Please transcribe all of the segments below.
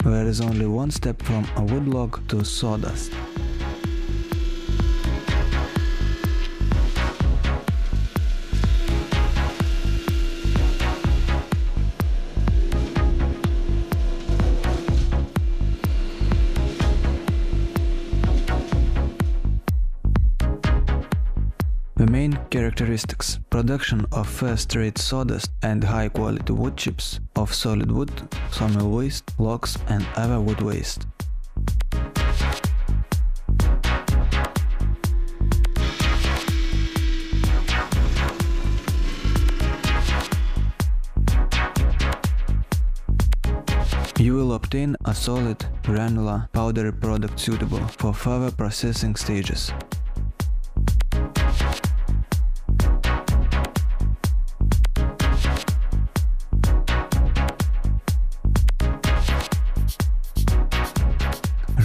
There is only one step from a woodblock to sawdust. The main characteristics: production of first-rate sawdust and high-quality wood chips of solid wood, sawmill waste, logs and other wood waste. You will obtain a solid, granular, powdery product suitable for further processing stages.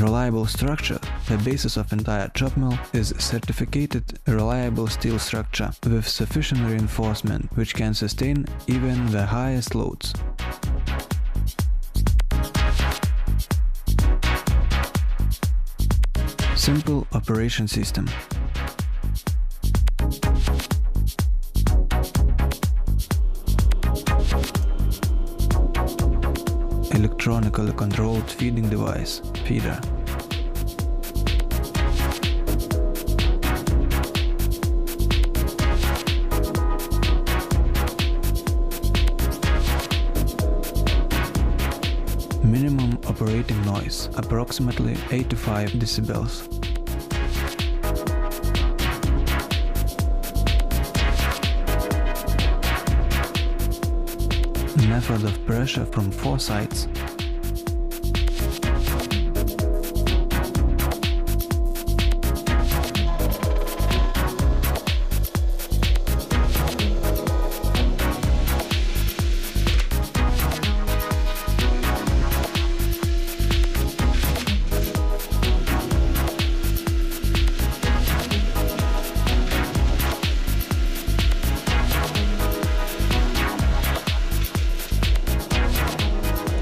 Reliable structure. The basis of entire chop mill is certificated reliable steel structure with sufficient reinforcement which can sustain even the highest loads. Simple operation system. Electronically controlled feeding device, feeder. Minimum operating noise, approximately 85 decibels. Method of pressure from 4 sides.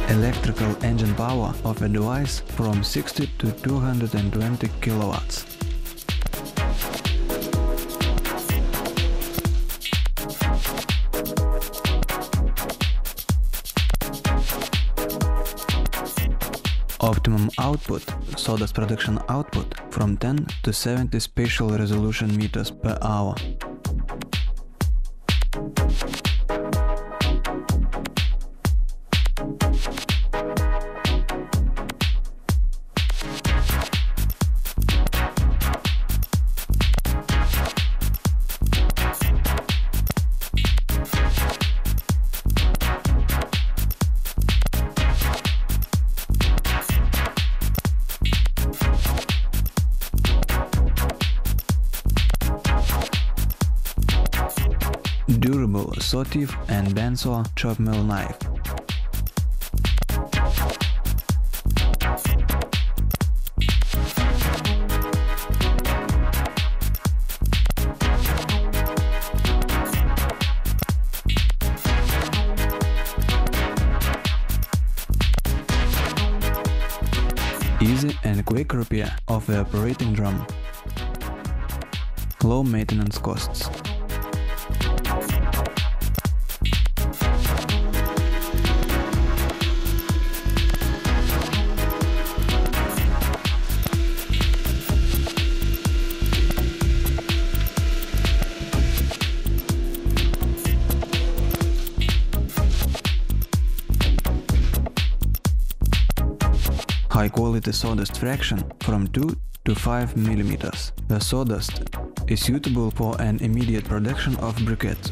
Electrical engine power of a device from 60 to 220 kilowatts. Optimum output, sawdust production output, from 10 to 70 spatial resolution meters per hour. Durable saw teeth and bandsaw chop mill knife. Easy and quick repair of the operating drum. Low maintenance costs. High quality sawdust fraction from 2 to 5 mm. The sawdust is suitable for an immediate production of briquettes.